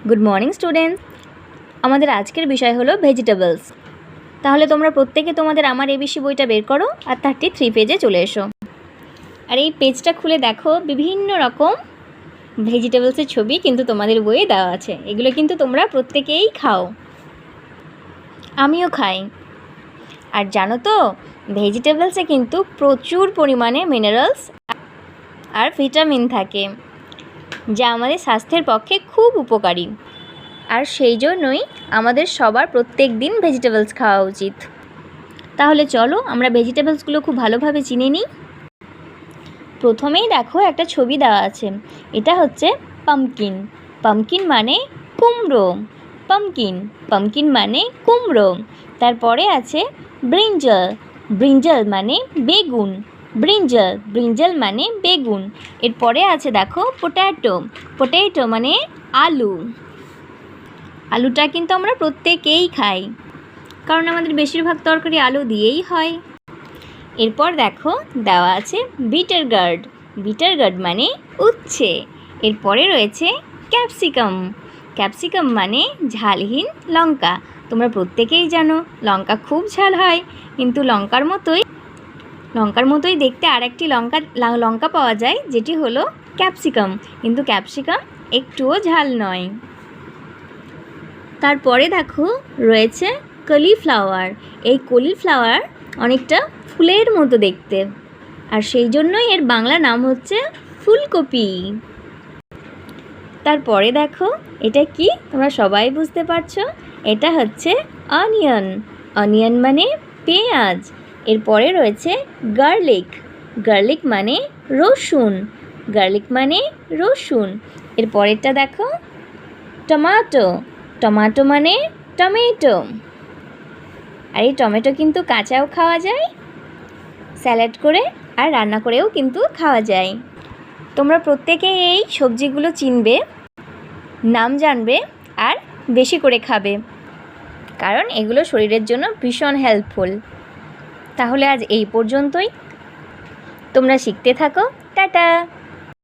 Good morning students. আমাদের আজকের বিষয় হলো ভেজিটেবলস। তাহলে তোমরা প্রত্যেকে তোমাদের আমার এবিসি বইটা বের করো আর 33 পেজে চলে এসো। আর এই পেজটা খুলে দেখো, বিভিন্ন রকম ভেজিটেবলসের ছবি কিন্তু তোমাদের বইয়ে দেওয়া আছে। এগুলো কিন্তু তোমরা প্রত্যেকেই খাও, আমিও খাই। আর জানো তো, ভেজিটেবলসে কিন্তু প্রচুর পরিমাণে মিনারেলস আর ভিটামিন থাকে, যা আমাদের স্বাস্থ্যের পক্ষে খুব উপকারী। আর সেই জন্যই আমাদের সবার প্রত্যেক দিন ভেজিটেবলস খাওয়া উচিত। তাহলে চলো আমরা ভেজিটেবলসগুলো খুব ভালোভাবে চিনে নিই। প্রথমেই দেখো একটা ছবি দেওয়া আছে, এটা হচ্ছে পামকিন। পামকিন মানে কুমড়ো। পামকিন পামকিন মানে কুমড়ো। তারপরে আছে ব্রিঞ্জাল। ব্রিঞ্জাল মানে বেগুন। ব্রিঞ্জাল ব্রিঞ্জাল মানে বেগুন। এরপরে আছে দেখো পোট্যাটো। পোট্যাটো মানে আলু। আলুটা কিন্তু আমরা প্রত্যেকেই খাই, কারণ আমাদের বেশিরভাগ তরকারি আলু দিয়েই হয়। এরপর দেখো দেওয়া আছে বিটার গার্ড। বিটার গার্ড মানে উচ্ছে। এরপরে রয়েছে ক্যাপসিকাম। ক্যাপসিকাম মানে ঝালহীন লঙ্কা। তোমরা প্রত্যেকেই জানো লঙ্কা খুব ঝাল হয়, কিন্তু লঙ্কার মতোই দেখতে আরেকটি লঙ্কা পাওয়া যায়, যেটি হলো ক্যাপসিকাম, কিন্তু ক্যাপসিকাম একটুও ঝাল নয়। তারপরে দেখো রয়েছে কলিফ্লাওয়ার। এই কলিফ্লাওয়ার অনেকটা ফুলের মতো দেখতে, আর সেই জন্যই এর বাংলা নাম হচ্ছে ফুলকপি। তারপরে দেখো এটা কি, তোমরা সবাই বুঝতে পারছো, এটা হচ্ছে অনিয়ন। অনিয়ন মানে পেঁয়াজ। এরপরে রয়েছে গার্লিক। গার্লিক মানে রসুন। গার্লিক মানে রসুন। এরপরেরটা দেখো টমেটো। টমেটো মানে টমেটো। আর এই টমেটো কিন্তু কাঁচাও খাওয়া যায়, স্যালাড করে, আর রান্না করেও কিন্তু খাওয়া যায়। তোমরা প্রত্যেকে এই সবজিগুলো চিনবে, নাম জানবে, আর বেশি করে খাবে, কারণ এগুলো শরীরের জন্য ভীষণ হেল্পফুল। তাহলে আজ এই পর্যন্তই, তোমরা শিখতে থাকো। টাটা।